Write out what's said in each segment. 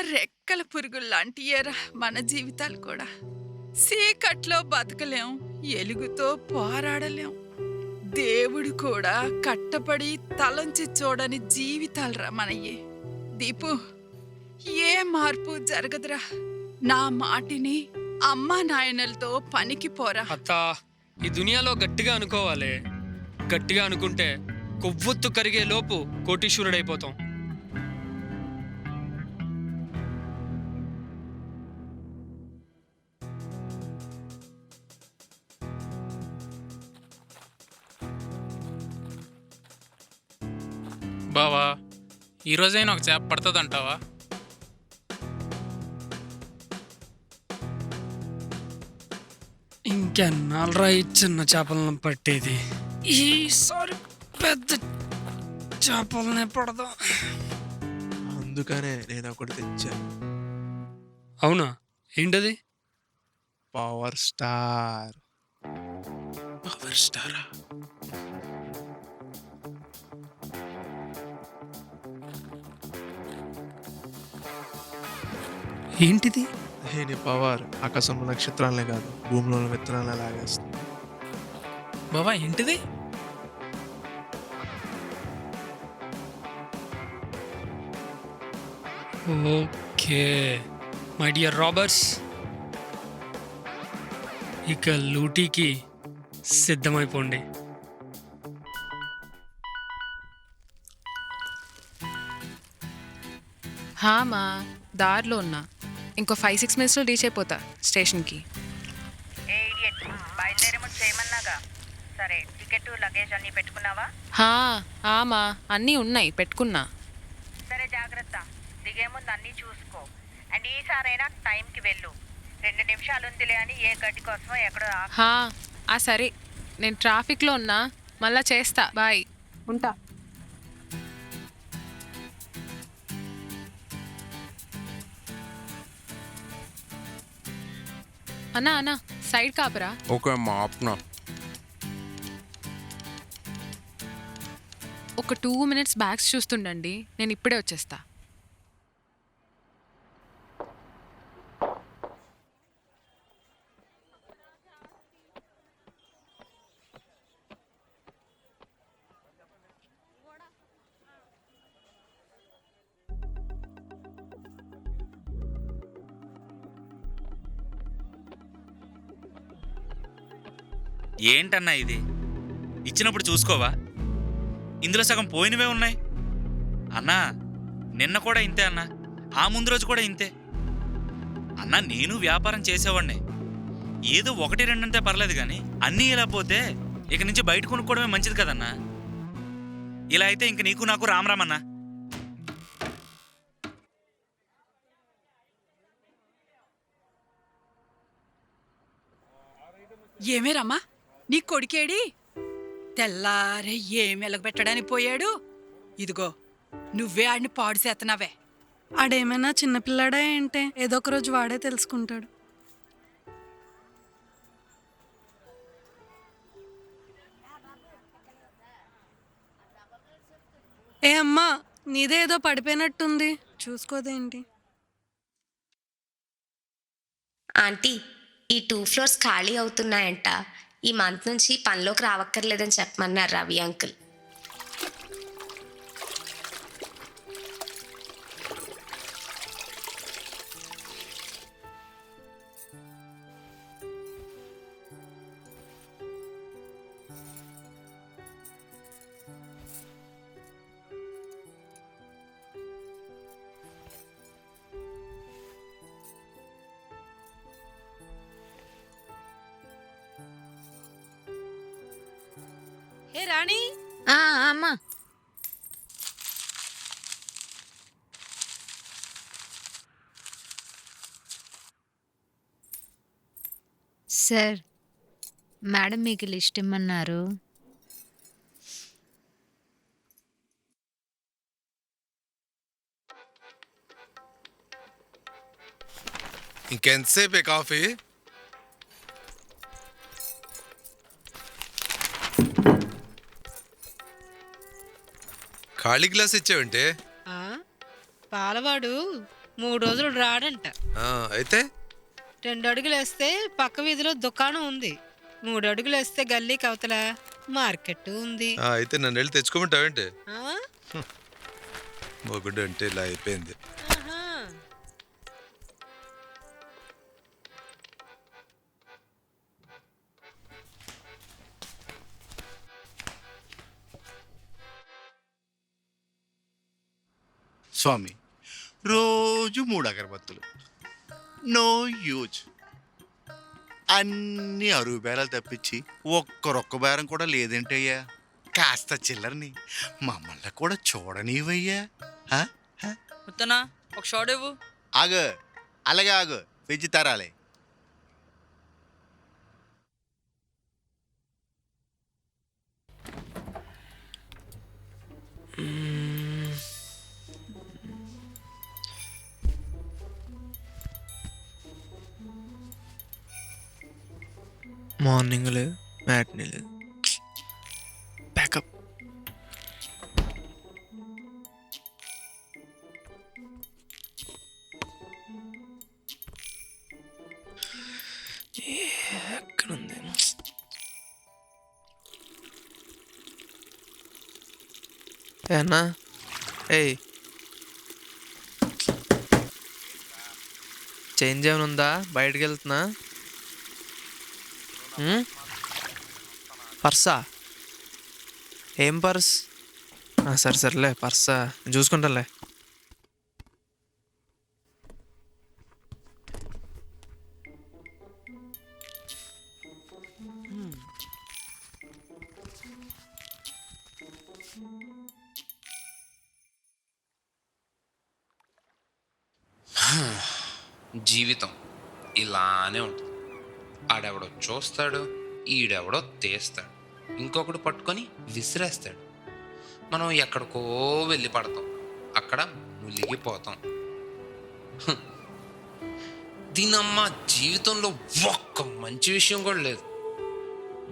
రెక్కల పురుగుల్లాంటియేరా మన జీవితాలు కూడా. చీకట్లో బతకలేం, ఎలుగుతో పోరాడలేం. దేవుడు కూడా కట్టపడి తలంచి చూడని జీవితాలరా మనయ్యి. దీపు, ఏ మార్పు జరగదురా. నా మాటిని అమ్మా నాయనలతో పనికి పోరా. అత్త, ఈ దునియాలో గట్టిగా అనుకోవాలి. గట్టిగా అనుకుంటే కొవ్వొత్తు కరిగే లోపు కోటీశ్వరుడైపోతాం. బావా, ఈరోజైనా ఒక చేప పడుతుందంటావా? ఇంకెన్నాళ్ళరా ఈ చిన్న చేపలను పట్టేది? ఈసారి పెద్ద చేపలనే పడదాం. అందుకనే నేను ఒకటి తెచ్చాను. అవునా? ఏంటది? Power star. పవర్ స్టారా? ఏంటిది? దీని పవర్ ఆకాశంలో నక్షత్రాలనే కాదు, భూమిలో విత్తనాలనే లాగేస్తుంది. బావా ఏంటిది? ఓకే మై డియర్ రాబర్స్, ఇక లూటీకి సిద్ధమైపోండి. మా దారిలో ఉన్నా. ఇంకో 5-6 మినిట్స్లో రీచ్ అయిపోతా స్టేషన్కి. బయలుదేరే ముందు చేయమన్నాగా. సరే, టికెట్ లగేజ్ అన్నీ పెట్టుకున్నావా? మా అన్నీ ఉన్నాయి, పెట్టుకున్నా. సరే, జాగ్రత్త. దిగే ముందు అన్నీ చూసుకో. అండ్ ఈసారైనా టైంకి వెళ్ళు. 2 నిమిషాలు ఉందిలే అని ఏ గడ్డి కోసమో ఎక్కడో సరే, నేను ట్రాఫిక్లో ఉన్నా, మళ్ళా చేస్తా. బాయ్, ఉంటా. అన్నా సైడ్ కాపరా. ఓకే అమ్మా, ఆప్నా. ఒక 2 మినిట్స్ బ్యాగ్స్ చూస్తుండండి, నేను ఇప్పుడే వచ్చేస్తా. ఏంటన్నా ఇది? ఇచ్చినప్పుడు చూసుకోవా? ఇందులో సగం పోయినవే ఉన్నాయి. అన్నా, నిన్న కూడా ఇంతే అన్నా, ఆ ముందు రోజు కూడా ఇంతే అన్నా. నేను వ్యాపారం చేసేవాడిని, ఏదో 1-2 అంతే పర్లేదు, కానీ అన్నీ ఇలా పోతే ఇక నుంచి బయట కొనుక్కోవడమే మంచిది కదన్నా. ఇలా అయితే ఇంక నీకు నాకు రామరామన్నా. ఏమేరమ్మా, నీ కొడుకేడి? తెల్లారే ఏం ఎలగబెట్టడానికి పోయాడు? ఇదిగో, నువ్వే ఆడిని పాడు చేస్తున్నావే. ఆడేమైనా చిన్నపిల్లాడా ఏంటే? ఏదో ఒక రోజు వాడే తెలుసుకుంటాడు. ఏ అమ్మా, నీదే ఏదో పడిపోయినట్టుంది, చూసుకోదేంటి? ఆంటీ, ఈ 2 ఫ్లోర్స్ ఖాళీ అవుతున్నాయంట. ఈ మంత్ నుంచి పనిలోకి రావక్కర్లేదని చెప్పమన్నారు రవి అంకుల్. ఏ రాణి. అమ్మా. సార్, మేడం మీకు లిస్ట్ ఇమ్మన్నారు. ఇంకెంతసేపే కాఫీ? ఖాళీ గ్లాస్ ఇచ్చావంటే? పాలవాడు 3 రోజులు రాడంట. అయితే 2 అడుగులు వేస్తే పక్క వీధిలో దుకాణం ఉంది. 3 అడుగులు వేస్తే గల్లీకి అవతల మార్కెట్ ఉంది. అయితే నన్ను వెళ్ళి తెచ్చుకోమంటావేంటి? ఆ? మొగుడు అంటే ఇలా అయిపోయింది. ఆహా. స్వామి రోజు 3 అగరబత్తులు, నో యూజ్. అన్ని అరువు బేరాలు తప్పించి ఒక్క బేరం కూడా లేదేంటయ్యా? కాస్త చిల్లరని మమ్మల్ని కూడా చూడనివయ్యా. ఉత్తనా ఒక షాట్ ఇవ్వు. ఆగు, అలాగే ఆగు, వెజ్జి తరాలే. మార్నింగ్ లేదు, మ్యాట్నీ లేదు. ప్యాకప్. ఎక్కడుంది? అన్నా, ఏయ్, చేంజ్ ఏమైనా ఉందా? బయటకు వెళ్తున్నా. పర్సా? ఏం పర్స్? సరే సరేలే, పర్సా చూసుకుంటాలే. జీవితం ఇలానే ఉంటుంది. ఆడెవడో చూస్తాడు, ఈడెవడో తీస్తాడు, ఇంకొకడు పట్టుకొని విసిరేస్తాడు. మనం ఎక్కడికో వెళ్ళి పడతాం, అక్కడ మునిగిపోతాం. దీనమ్మ జీవితంలో ఒక్క మంచి విషయం కూడా లేదు.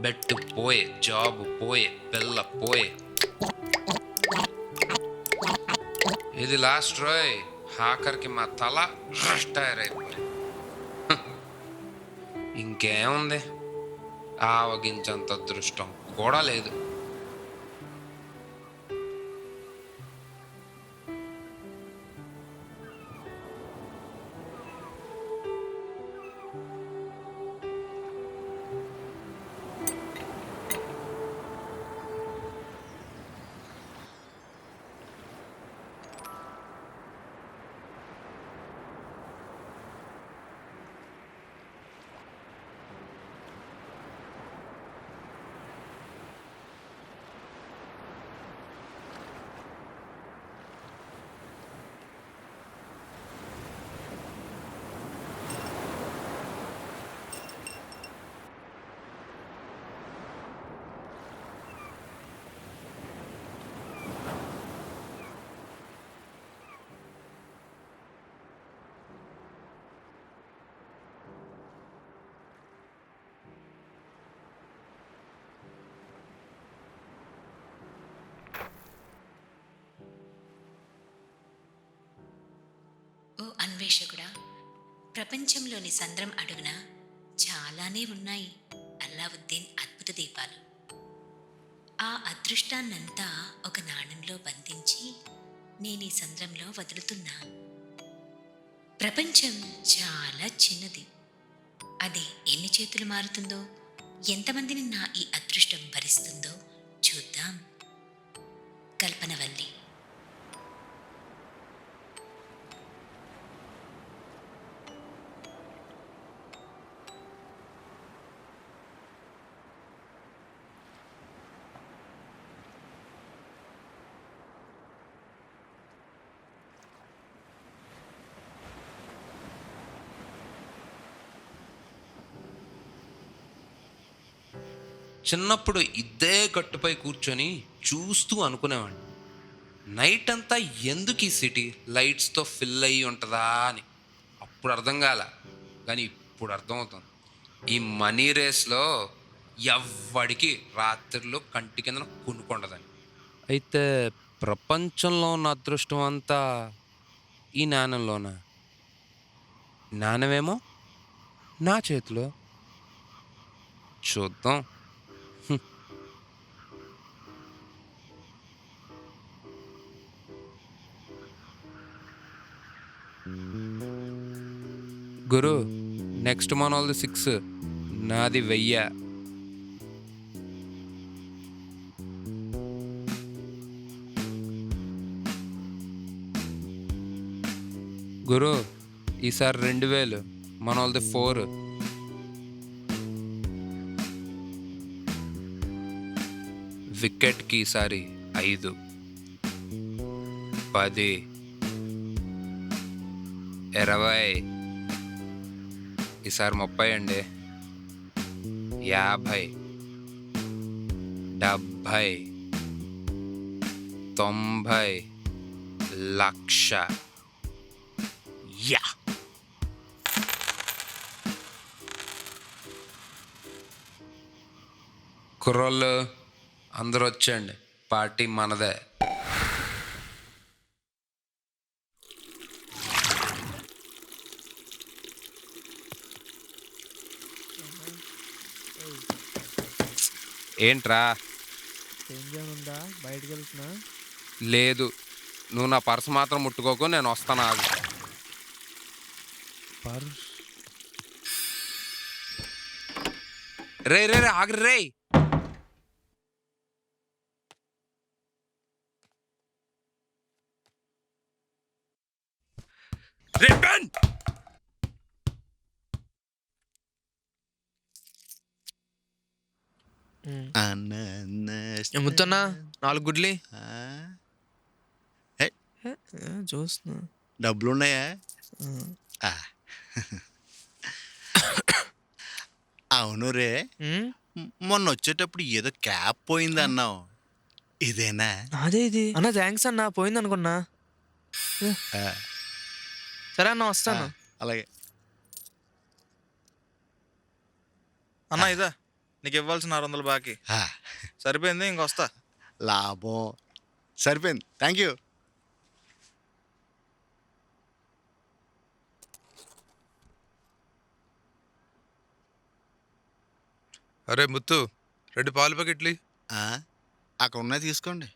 బెట్ పోయే, జాబ్ పోయే, పిల్ల పోయే. ఇది లాస్ట్ రోయ్. ఆఖరికి మా తల టైర్ అయిపోయింది. ఇంకేముంది, ఆవగించంత అదృష్టం కూడా లేదు. ఓ అన్వేషకుడా, ప్రపంచంలోని సంద్రం అడుగున చాలానే ఉన్నాయి అల్లావుద్దీన్ అద్భుత దీపాలు. ఆ అదృష్టాన్నంతా ఒక నాణంలో బంధించి నేనీ సంద్రంలో వదులుతున్నా. ప్రపంచం చాలా చిన్నది. అది ఎన్ని చేతులు మారుతుందో, ఎంతమందిని నా ఈ అదృష్టం భరిస్తుందో చూద్దాం. కల్పనవల్లి. చిన్నప్పుడు ఇద్దే గట్టుపై కూర్చొని చూస్తూ అనుకునేవాడిని, నైట్ అంతా ఎందుకు ఈ సిటీ లైట్స్తో ఫిల్ అయ్యి ఉంటుందా అని. అప్పుడు అర్థం కాల, కానీ ఇప్పుడు అర్థమవుతుంది. ఈ మనీ రేస్లో ఎవ్వడికి రాత్రులు కంటి కింద కొనుక్కుండదని. అయితే ప్రపంచంలో ఉన్న అదృష్టం అంతా ఈ నాణ్యంలోనా? నాణ్యమేమో నా చేతిలో. చూద్దాం. గురు, నెక్స్ట్ మనోల్ది 6, నాది 1000. గురు, ఈసారి 2000, మనోల్ది 4. వికెట్కి ఈసారి 5, 10, 20, ఈసారి 30 అండి, 50, 70, 90, లక్ష. యా కుర్రోళ్ళు అందరూ వచ్చేయండి, పార్టీ మనదే. ఏంట్రా? బయటకు వెళ్తున్నా. లేదు, నువ్వు నా పర్స్ మాత్రం ముట్టుకోకు, నేను వస్తాను, ఆగు. రే రే రే ఆగ్రి రే. రే బెన్! ముత్తన్నా 4 గుడ్లి ఏ, చూస్తున్నా. డబ్బులున్నాయా? ఆ. అవును రే, మొన్న వచ్చేటప్పుడు ఏదో క్యాప్ పోయింది అన్నావు, ఇదేనా? అదే ఇది అన్న. థ్యాంక్స్ అన్న, పోయింది అనుకున్నా. ఆ, సరే అన్న, వస్తాను. అలాగే. అన్న ఇదా నీకు ఇవ్వాల్సిన 600 బాకీ. ఆ, సరిపోయింది, ఇంకొస్తా. లాభం సరిపోయింది, థ్యాంక్ యూ. అరే ముత్తు, 2 పాలు ప్యాకెట్లు. అక్కడ ఉన్నాయి, తీసుకోండి.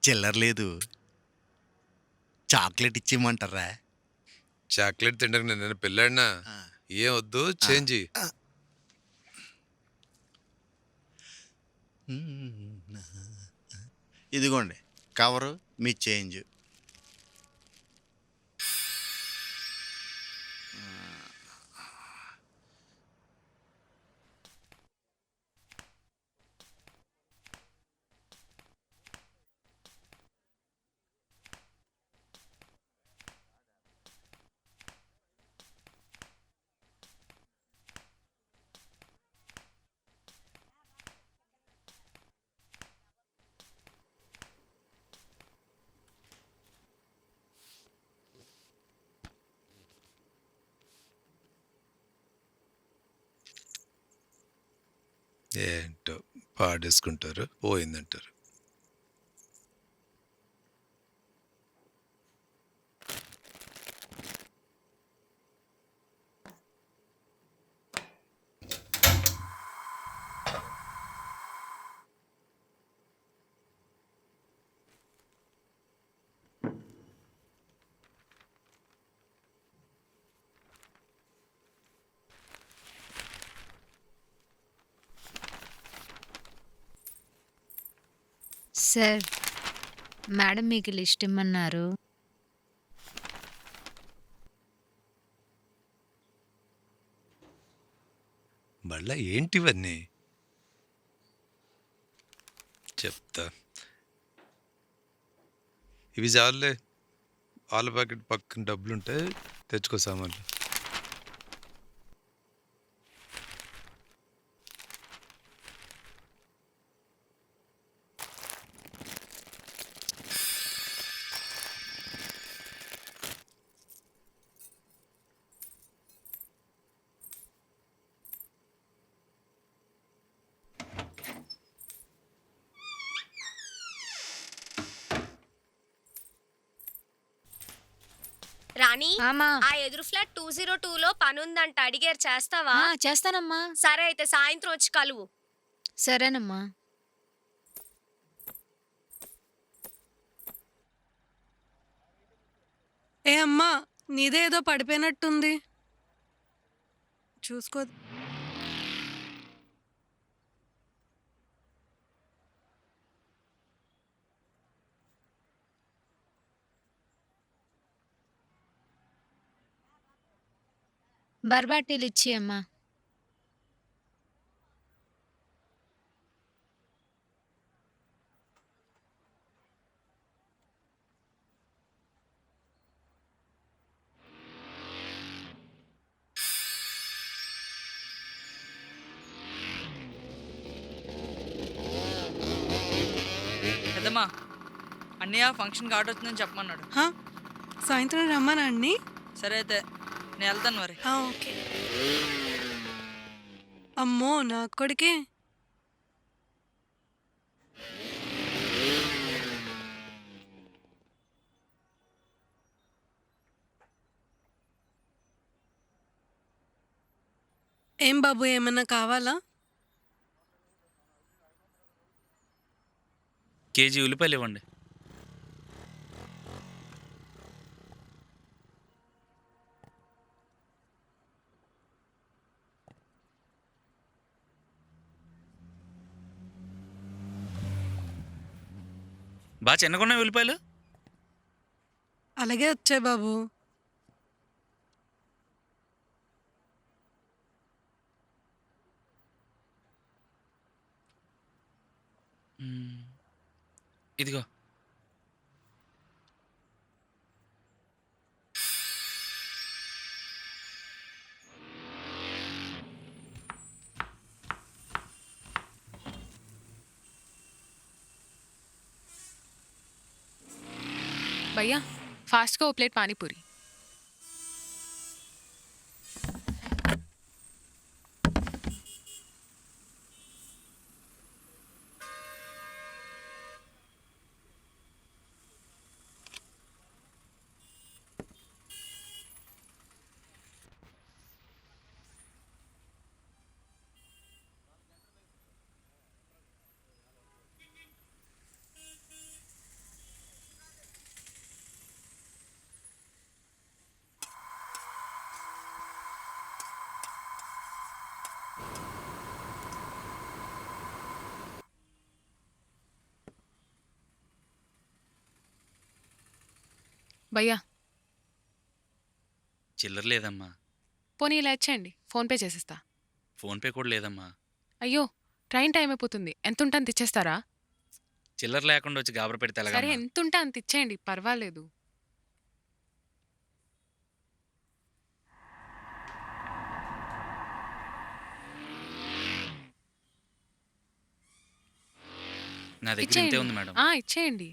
చిల్లర లేదు, చాక్లెట్ ఇచ్చేయమంటారా? చాక్లెట్ తింటాక నేను పెళ్ళాడినా? ఏం వద్దు, చేంజ్. ఇదిగోండి కవరు, మీ చేంజ్. ఏంటో పాడేసుకుంటారు, పోయిందంటారు. సార్, మేడం మీకు లిస్ట్ ఇమ్మన్నారు. మళ్ళా ఏంటివన్నీ చెప్తా. ఇవి చాలులే, పాల ప్యాకెట్ పక్కన డబ్బులుంటే తెచ్చుకో సామాన్లు. రాణి ఆమా ఆ ఎదురు ఫ్లాట్ 202లో పని ఉందంట అడిగారు చేస్తావా? చేస్తానమ్మా. సరే అయితే సాయంత్రం వచ్చి కలువు. సరేనమ్మా. ఏ అమ్మా, నీదే ఏదో పడిపోయినట్టుంది. చూసుకో. బర్బాటీలు ఇచ్చి అమ్మా. పెద్దమ్మా అన్నయ్య ఫంక్షన్కి ఆర్డర్ వచ్చిందని చెప్పమన్నాడు. హా? సాయంత్రం రమ్మనా అన్ని? సరే అయితే నేను వెళ్తాను మరి. ఓకే. అమ్మో నా కొడుకే. ఏం బాబు, ఏమన్నా కావాలా? కేజీ ఉల్లిపాయలు ఇవ్వండి. బాగా చిన్నగున్నాయి ఉల్లిపాయలు. అలాగే వచ్చాయి బాబు. ఇదిగో. భయ్యా ఫాస్ట్గా ఓ ప్లేట్ పానీపూరి. భయ్యా చిల్లర లేదమ్మా. పోనీ ఇలా ఇచ్చేయండి, ఫోన్పే చేసేస్తా. ఫోన్పే కూడా లేదమ్మా. అయ్యో ట్రైన్ టైం అయిపోతుంది, ఎంత ఉంటే అంత ఇచ్చేస్తారా? చిల్లర లేకుండా వచ్చి గాబర పెడితే సరే ఎలాగమ్మా? ఎంత ఉంటే అంత ఇచ్చేయండి, పర్వాలేదు. నా దగ్గర ఇంతే ఇచ్చేయండి. ఉంది మేడం. ఇచ్చేయండి.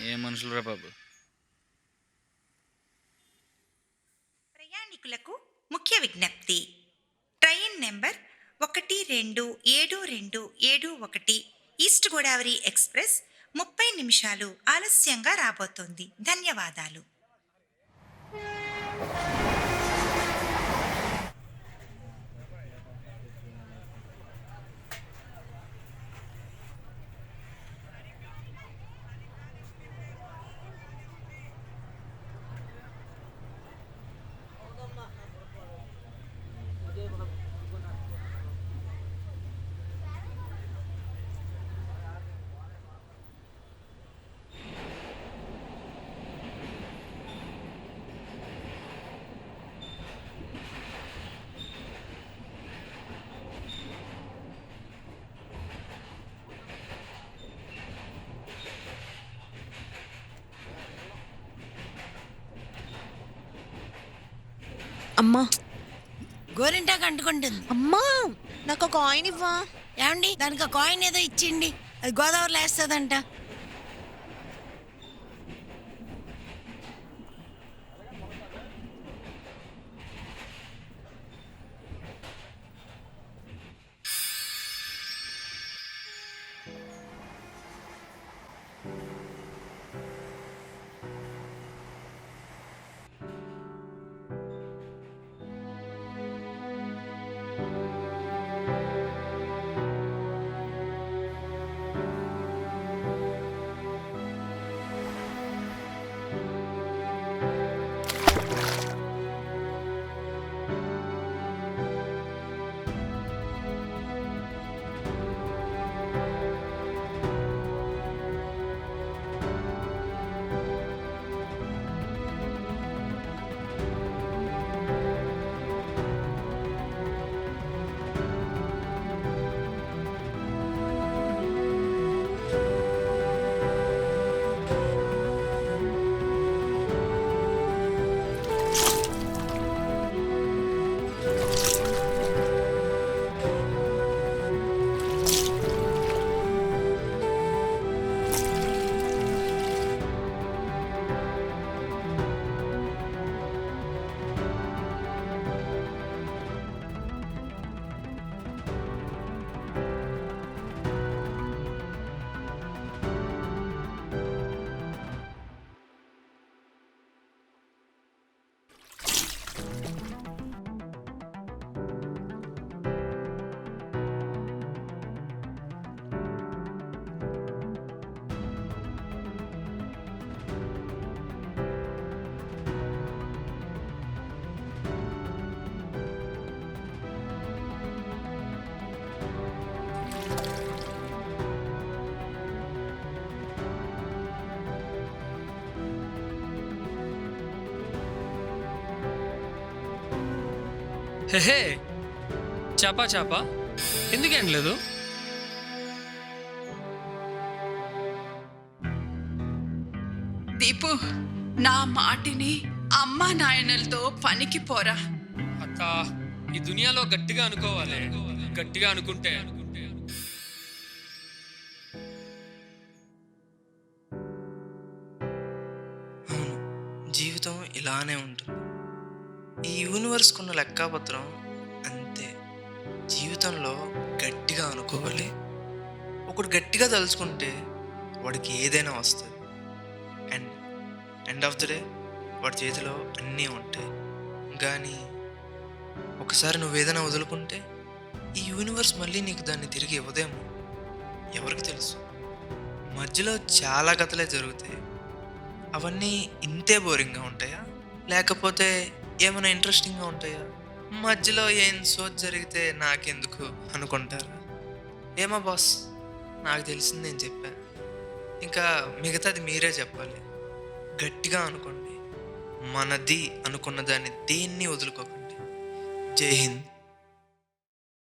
ఏ మనుషులు రా బాబు. ప్రయాణికులకు ముఖ్య విజ్ఞప్తి. Train number 127271 east Godavari express 30 నిమిషాలు ఆలస్యంగా రాబోతోంది. ధన్యవాదాలు. అమ్మా గోరింటాకు అంటుకుంటుంది. అమ్మా నాకు ఒక కాయిన్ ఇవ్వా. ఏమండి దానికి ఆ కాయిన్ ఏదో ఇచ్చిండి, అది గోదావరిలో వేస్తుందంట. హే చాపా చాపా ఎందుకేం లేదు? దీపు, నా మాటిని అమ్మా నాయనలతో పనికి పోరా. అక్క, ఈ దునియాలో గట్టిగా అనుకోవాలి. గట్టిగా అనుకుంటే అవును, జీవితం ఇలానే ఉంటుంది. ఈ యూనివర్స్కున్న లెక్కాపత్రం అంతే. జీవితంలో గట్టిగా అనుకోవాలి. ఒకడు గట్టిగా తలుచుకుంటే వాడికి ఏదైనా వస్తుంది. And end of the day వాడి చేతిలో అన్నీ ఉంటాయి. కానీ ఒకసారి నువ్వేదైనా వదులుకుంటే ఈ యూనివర్స్ మళ్ళీ నీకు దాన్ని తిరిగి ఇవ్వదేమో, ఎవరికి తెలుసు. మధ్యలో చాలా కథలే జరుగుతాయి. అవన్నీ ఇంతే బోరింగ్గా ఉంటాయా, లేకపోతే ఏమైనా ఇంట్రెస్టింగ్గా ఉంటాయా? మధ్యలో ఏం సోచ్ జరిగితే నాకెందుకు అనుకుంటారా? ఏమో బాస్, నాకు తెలిసింది నేను చెప్పా. ఇంకా మిగతాది మీరే చెప్పాలి. గట్టిగా అనుకోండి. మనది అనుకున్న దాన్ని దేన్ని వదులుకోకండి. జై హింద్.